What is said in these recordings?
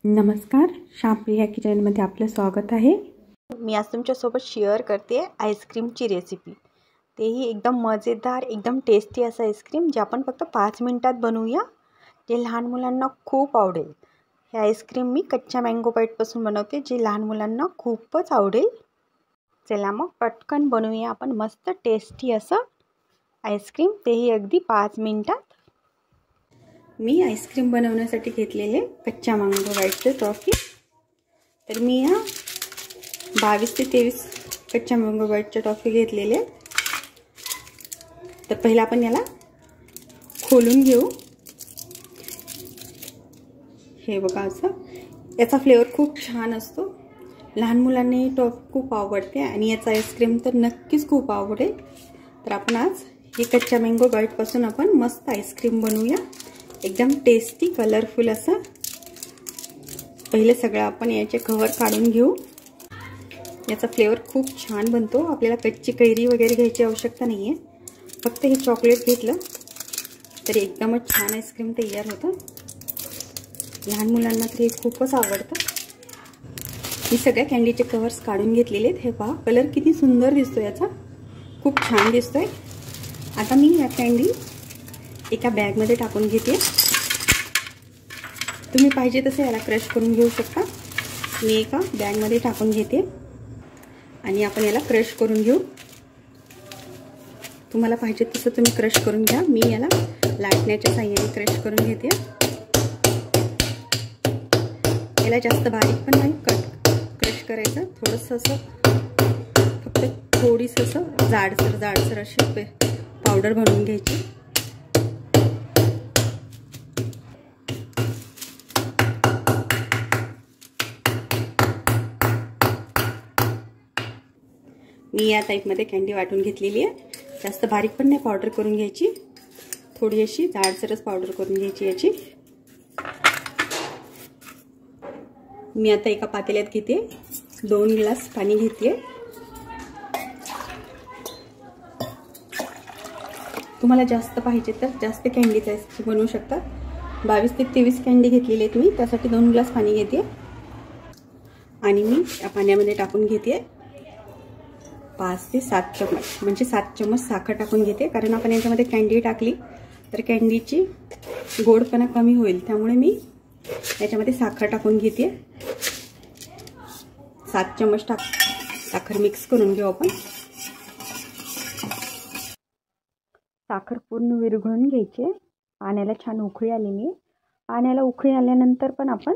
नमस्कार, श्यामप्रिया किचनमध्ये आपलं स्वागत आहे। मी आज तुमच्यासोबत शेअर करते आईस्क्रीमची रेसिपी। तेही एकदम मजेदार, एकदम टेस्टी असं आईस्क्रीम जे आपण फक्त 5 मिनिटात बनवूया, जे लहान मुलांना खूप आवडेल। हे आईस्क्रीम मी कच्च्या मँगो बाईटपासून बनवते, जे लहान मुलांना खूपच आवडेल। चला मग पटकन बनवूया आपण मस्त टेस्टी असं आईस्क्रीम, तेही अगदी 5 मिनिटात। मी आईस्क्रीम बनवण्यासाठी घेतलेले कच्च्या मँगो बाईटचे टॉफी। तर मी 22 ते 23 कच्च्या मँगो बाईटच्या टॉफी घेतलेले। तर पहिला आपण याला खोलून घेऊ। हे बघा, असं याचा फ्लेवर खूप छान असतो। लहान मुलांना ही टॉफी खूप आवडते आणि याचा आईस्क्रीम तर नक्कीच खूप आवडेल। तर आपण आज हे कच्च्या मँगो बाईटपासून आपण मस्त आईस्क्रीम बनवूया, एकदम टेस्टी कलरफुल असं। पहिले सगळं आपण याचे कव्हर काढून घेऊ। याचा फ्लेवर खूप छान बनतो। आपल्याला कच्ची कैरी वगैरे घ्यायची आवश्यकता नाही आहे, फक्त हे चॉकलेट घेतलं तरी एकदमच छान आईस्क्रीम तयार होतं। लहान मुलांना तर हे खूपच आवडतं। मी सगळ्या कॅन्डीचे कव्हर्स काढून घेतलेले आहेत। हे पहा, कलर किती सुंदर दिसतो याचा, खूप छान दिसतोय। आता मी या कॅन्डी एका बॅगमध्ये टाकून घेते। तुम्ही पाहिजे तसे याला क्रश करून घेऊ शकता। मी एका बॅगमध्ये टाकून घेते आणि आपण याला क्रश करून घेऊ। तुम्हाला पाहिजे तसं तुम्ही क्रश करून घ्या। मी याला लाटण्याच्या साहाय्याने क्रश करून घेते। याला जास्त बारीक पण नाही क्रश करायचं, थोडंसं असं फक्त थोडीसं असं जाडसर अशी पावडर बनवून घ्यायची। मी या टाईपमध्ये कॅन्डी वाटून घेतलेली आहे। जास्त बारीक पण नाही पावडर करून घ्यायची, थोडी अशी जाडसरच पावडर करून घ्यायची याची। मी आता एका पातेल्यात घेते, 2 ग्लास पाणी घेते। तुम्हाला जास्त पाहिजे तर जास्त कॅन्डीचा आईस्क्रीम बनवू शकता। 22 ते 23 कॅन्डी घेतलेली आहेत मी, त्यासाठी 2 ग्लास पाणी घेते आणि मी या पाण्यामध्ये टाकून घेते 5 ते 7 चमच, म्हणजे 7 चमच साखर टाकून घेते। कारण आपण याच्यामध्ये कॅन्डी टाकली तर कॅन्डीची गोडपणा कमी होईल, त्यामुळे मी याच्यामध्ये साखर टाकून घेते। 7 चमच साखर मिक्स करून घेऊ आपण। साखर पूर्ण विरघळून घ्यायची। पाण्याला छान उकळी आलेली आहे। पाण्याला उकळी आल्यानंतर पण आपण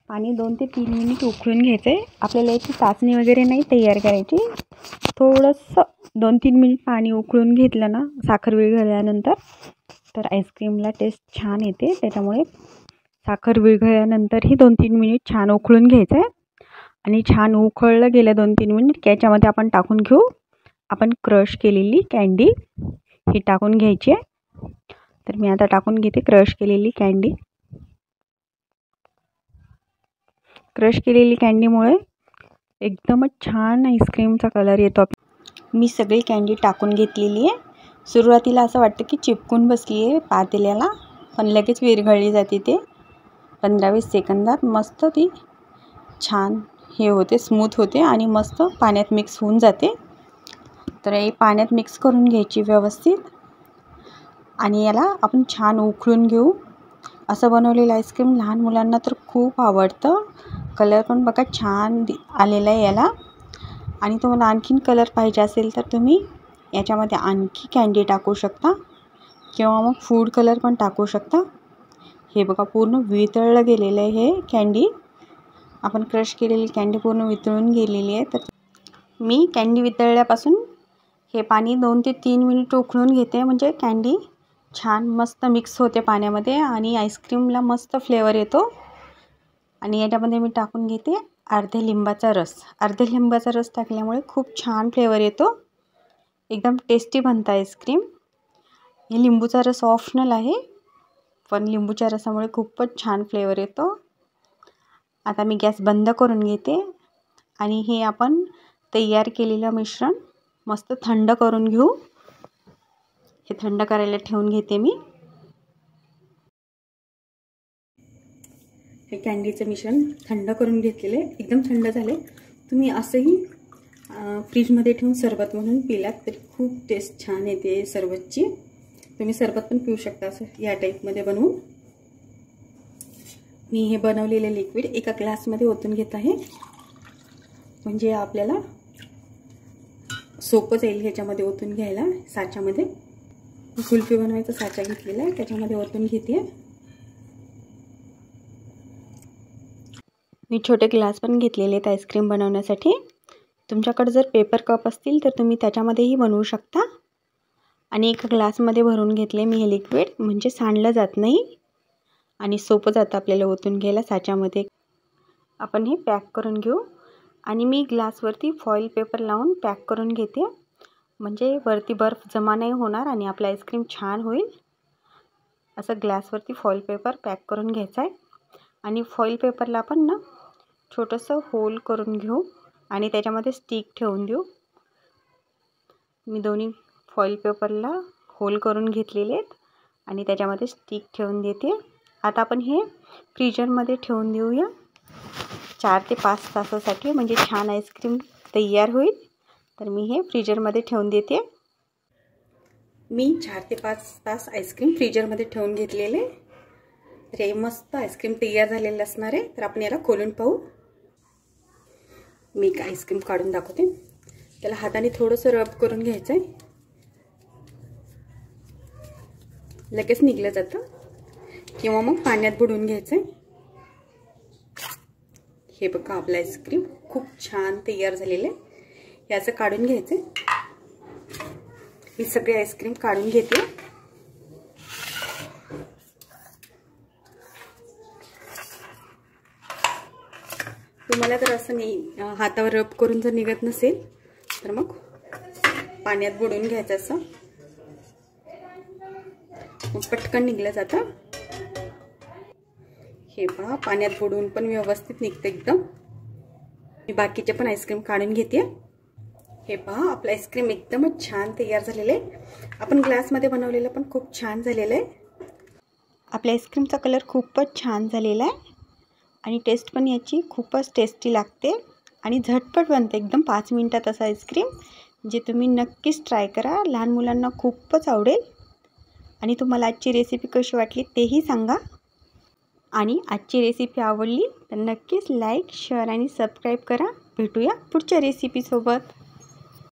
पाणी 2 ते 3 मिनिट उकळून घ्यायचे। आपल्याला याची चाचणी वगैरे नाही तयार करायची, थोडंसं 2-3 मिनिट पाणी उकळून घेतलं ना साखर विरघळल्यानंतर, तर आईस्क्रीमला टेस्ट छान येते। त्याच्यामुळे साखर विरघळल्यानंतरही 2-3 मिनिट छान उकळून घ्यायचं आहे आणि छान उकळलं गेलं 2-3 मिनिट, याच्यामध्ये आपण टाकून घेऊ आपण क्रश केलेली कॅन्डी, ही टाकून घ्यायची आहे। तर मी आता टाकून घेते क्रश केलेली कॅन्डी। क्रश केलेली कॅन्डीमुळे एकदमच छान आईस्क्रीमचा कलर येतो। मी सगळी कॅन्डी टाकून घेतलेली आहे। सुरुवातीला असं वाटतं की चिपकून बसली आहे पातेल्याला, पण लगेच विरघळली जाते। ते 15-20 सेकंदात मस्त ती छान हे होते, स्मूथ होते आणि मस्त पाण्यात मिक्स होऊन जाते। तर हे पाण्यात मिक्स करून घ्यायची व्यवस्थित आणि याला आपण छान उकळून घेऊ। असं बनवलेलं आईस्क्रीम लहान मुलांना तर खूप आवडतं। कलर पण बघा छान आलेला आहे याला। आणि तुम्हाला आणखीन कलर पाहिजे असेल तर तुम्ही याच्यामध्ये आणखी कॅन्डी टाकू शकता किंवा मग फूड कलर पण टाकू शकता। हे बघा पूर्ण वितळलं गेलेलं आहे हे कॅन्डी, आपण क्रश केलेली कॅन्डी पूर्ण वितळून गेलेली आहे। तर मी कॅन्डी वितळल्यापासून हे पाणी 2 ते 3 मिनिट उकळून घेते, म्हणजे कॅन्डी छान मस्त मिक्स होते पाण्यामध्ये आणि आईस्क्रीमला मस्त फ्लेवर येतो। आणि याच्यामध्ये मी टाकून घेते अर्धे लिंबाचा रस। अर्धे लिंबाचा रस टाकल्यामुळे खूप छान फ्लेवर येतो, एकदम टेस्टी बनतं आईस्क्रीम। हे लिंबूचा रस ऑप्शनल आहे, पण लिंबूच्या रसामुळे खूपच छान फ्लेवर येतो। आता मी गॅस बंद करून घेते आणि हे आपण तयार केलेलं मिश्रण मस्त थंड करून घेऊ। हे थंड करायला ठेवून घेते मी। हे कँडीचं मिश्रण थंड करून घेतलेले, एकदम थंड झाले. तुम्ही असंही फ्रीजमध्ये ठेवून सरबत म्हणून पिलात तरी खूप टेस्ट छान येते सरबतची. तुम्ही सरबत पण पिऊ शकता असं या टाईपमध्ये बनवून. मी हे बनवलेले लिक्विड एका ग्लासमध्ये ओतून घेत आहे, म्हणजे आपल्याला सोपं जाईल ह्याच्यामध्ये ओतून घ्यायला. साच्यामध्ये कुल्फी बनवायचा साचा घेतलेला आहे, त्याच्यामध्ये ओतून घेते. मी छोटे ग्लास पण घेतलेले आहेत आईस्क्रीम बनवण्यासाठी. तुमच्याकडे जर पेपर कप असतील तर तुम्ही त्याच्यामध्येही बनवू शकता. आणि एका ग्लासमध्ये भरून घेतले मी हे लिक्विड, म्हणजे सांडलं जात नाही आणि सोपं जातं आपल्याला ओतून घ्यायला साच्यामध्ये. आपण हे पॅक करून घेऊ. आणि मी ग्लासवरती फॉईल पेपर लावून पॅक करून घेते, म्हणजे वरती बर्फ जमा नाही होणार आणि आपलं आईस्क्रीम छान होईल. असं ग्लासवरती फॉईल पेपर पॅक करून घ्यायचा आहे. आणि फॉईल पेपरला आपण ना छोटंसं होल करून घेऊ आणि त्याच्यामध्ये स्टिक ठेवून देऊ. मी दोन्ही फॉईल पेपरला होल करून घेतलेले आहेत आणि त्याच्यामध्ये स्टिक ठेवून देते. आता आपण हे फ्रीजरमध्ये ठेवून देऊया 4 ते 5 तासासाठी, म्हणजे छान आईस्क्रीम तयार होईल. तर मी हे फ्रीजरमध्ये ठेवून देते. मी 4 ते 5 तास आईस्क्रीम फ्रीजरमध्ये ठेवून घेतलेले. तर हे मस्त आईस्क्रीम तयार झालेलं असणार आहे. तर आपण याला खोलून पाहू. मी एक आईस्क्रीम काढून दाखवते. त्याला हाताने थोडंसं रब करून घ्यायचं आहे, लगेच निघलं जातं, किंवा मग पाण्यात बुडवून घ्यायचं आहे. हे बघा आपलं आईस्क्रीम खूप छान तयार झालेलं आहे. याचं काढून घ्यायचं आहे. मी सगळे आईस्क्रीम काढून घेते. तुम्हाला जर असं नाही हातावर रब करून जर निघत नसेल तर मग पाण्यात बुडवून घ्यायचं, असं मग पटकन निघलं जातं. हे पहा पाण्यात बुडवून पण व्यवस्थित निघतं एकदम. मी बाकीचे पण आईस्क्रीम काढून घेते. हे पहा आपलं आईस्क्रीम एकदमच छान तयार झालेलं आहे. आपण ग्लासमध्ये बनवलेलं पण खूप छान झालेलं आहे. आपल्या आईस्क्रीमचा कलर खूपच छान झालेला आहे आणि टेस्ट पण याची खूपच टेस्टी लागते आणि झटपट बनते एकदम 5 मिनिटात असं आईस्क्रीम, जे तुम्ही नक्कीच ट्राय करा. लहान मुलांना खूपच आवडेल. आणि तुम्हाला आजची रेसिपी कशी वाटली तेही सांगा. आणि आजची रेसिपी आवडली तर नक्कीच लाईक, शेअर आणि सबस्क्राईब करा. भेटूया पुढच्या रेसिपीसोबत.